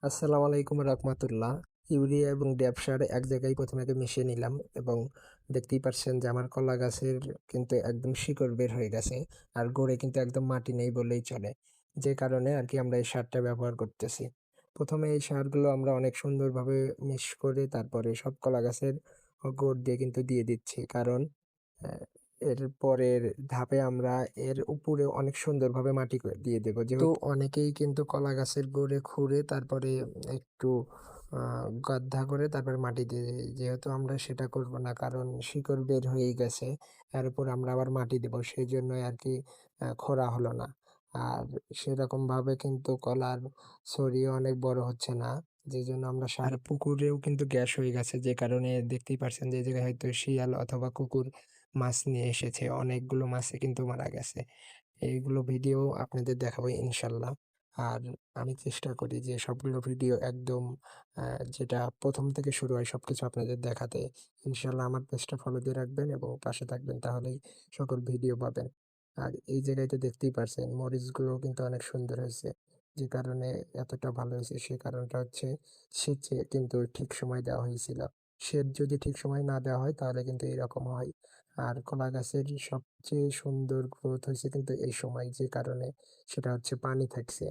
আসসালামু আলাইকুম রাহমাতুল্লাহ। ইউরিয়া এবং ড্যাপ সার এক জায়গায় প্রথমে আগে মিশিয়ে নিলাম এবং দেখতেই পাচ্ছেন যে আমার কলা গাছের কিন্তু একদম শিকড় বের হয়ে গেছে। আর গোড়ে কিন্তু একদম মাটি নেই বললেই চলে। যে কারণে আরকি আমরা এই সারটা ব্যবহার করতেছি। ১ম এ এই সারগুলো আমরা অনেক সুন্দরভাবে মিক্স করে তারপরে সব কলা গাছের গোড় দিয়ে কিন্তু দিয়ে দিচ্ছি। কারণ অ্যা এর পরের ধাপে আমরা এর উপরে অনেক সুন্দরভাবে মাটি দিয়ে দেব। যেহেতু অনেকেই কিন্তু কলা গাছের গোড়ে খুঁড়ে তারপরে একটু আ গর্দা করে তারপরে মাটি দিয়ে দেয়। যেহেতু আমরা সেটা করব না কারণ শিকড় বের হয়েই গেছে। এর উপর আমরা আবার মাটি দেব। সেজন্যই আরকি খোঁড়া হলো না। আর সেরকমভাবে কিন্তু কলার ছড়িও অনেক বড় হচ্ছে না। যেজন্য আমরা আর পুকুরেও কিন্তু গ্যাস হয়ে গেছে। যে কারণে দেখতেই পারছেন যে এই জায়গায় হয়তো শিয়াল অথবা কুকুর মাছ নিয়ে এসেছে। অনেকগুলো মাছই কিন্তু মারা গেছে। এইগুলো ভিডিও আপনাদের দেখাবো ইনশাল্লাহ। আর আমি চেষ্টা করি যে সবগুলো ভিডিও একদম আ যেটা ১ম থেকে শুরু হয় সবকিছু আপনাদের দেখাতে। ইনশাল্লাহ আমার পেজটা ফলো দিয়ে রাখবেন এবং পাশে থাকবেন তাহলেই সকল ভিডিও পাবেন। আর এই জায়গায় তো দেখতেই পারছেন মরিচগুলোও কিন্তু অনেক সুন্দর হয়েছে। যে কারণে এতটা ভালো হয়েছে সে কারণটা হচ্ছে সেচে কিন্তু ঠিক সময় দেওয়া হয়েছিল। সেচ যদি ঠিক সময় না দেওয়া হয় তাহলে কিন্তু এরকম হয়। আর কলা গাছের সবচেয়ে সুন্দর গ্রোথ হইছে কিন্তু এই সময় যে কারণে সেটা হচ্ছে পানি থাকছে।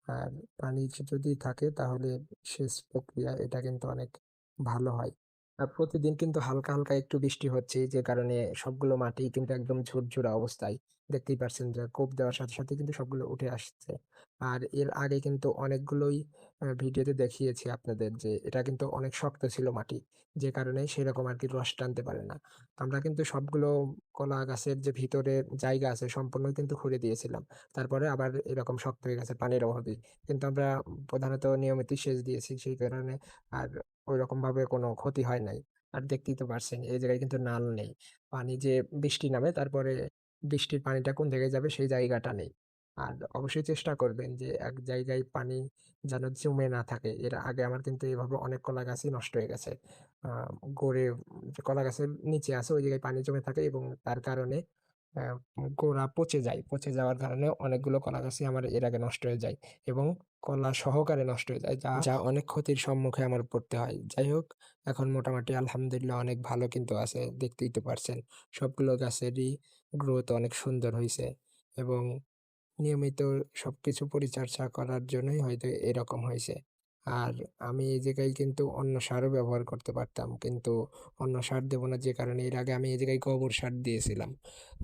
আর পানি যদি থাকে তাহলে সেচ প্রক্রিয়া এটা কিন্তু অনেক ভালো হয়। আর প্রতিদিন কিন্তু হালকা, হালকা একটু বৃষ্টি হচ্ছেই যে কারণে সবগুলো মাটি কিন্তু একদম ঝুরঝুরা অবস্থায়। দেখতেই পারছেন যে কোপ দেওয়ার সাথে, সাথে কিন্তু সবগুলো উঠে আসছে। আর এর আগে কিন্তু অনেকগুলোই ভিডিওতে দেখিয়েছি আপনাদের যে এটা কিন্তু অনেক শক্ত ছিল মাটি। যে কারণে সেরকম আরকি রস টানতে পারে না। আমরা কিন্তু সবগুলো কলা গাছের যে ভিতরে জায়গা আছে সম্পূর্ণই কিন্তু খুঁড়ে দিয়েছিলাম। তারপরে আবার এরকম শক্ত হয়ে গেছে পানির অভাবে। কিন্তু আমরা প্রধানত নিয়মিতই সেচ দিয়েছি। সেই কারণে আর ঐরকমভাবে কোনো ক্ষতি হয় নাই। আর দেখতেই তো পারছেন এই জায়গায় কিন্তু নাল নেই। পানি যে বৃষ্টি নামে তারপরে বৃষ্টির পানিটা কোন জায়গায় যাবে সেই জায়গাটা নেই। আর অবশ্যই চেষ্টা করবেন যে এক জায়গায় পানি যেন জমে না থাকে। এর আগে আমার কিন্তু এভাবে অনেক কলা গাছই নষ্ট হয়ে গেছে। আ গড়ে যে কলা গাছের নিচে আছে ওই জায়গায় পানি জমে থাকে এবং তার কারণে অ্যা গোড়া পচে যায়। পচে যাওয়ার কারণে অনেকগুলো কলা গাছই আমার এর আগে নষ্ট হয়ে যায় এবং কলা সহকারে নষ্ট হয়ে যায়। যা অনেক ক্ষতির সম্মুখে আমার পড়তে হয়। যাই হোক এখন মোটামুটি আলহামদুলিল্লাহ অনেক ভালো কিন্তু আছে। দেখতেই তো পারছেন। সবগুলো গাছেরই গ্রোথ অনেক সুন্দর হইছে এবং নিয়মিত সবকিছু পরিচর্যা করার জন্যই হয়তো এরকম হয়েছে। আর আমি এই জায়গায় কিন্তু অন্য সারও ব্যবহার করতে পারতাম। কিন্তু অন্য সার দেব না যে কারণে এর আগে আমি এই জায়গায় গোবর সার দিয়েছিলাম।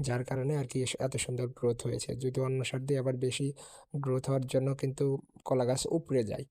যার কারণে আরকি এত সুন্দর গ্রোথ হয়েছে। যদি অন্য সার দিয়ে আবার বেশি গ্রোথ হওয়ার জন্য কিন্তু কলা গাছ উপড়ে যায়।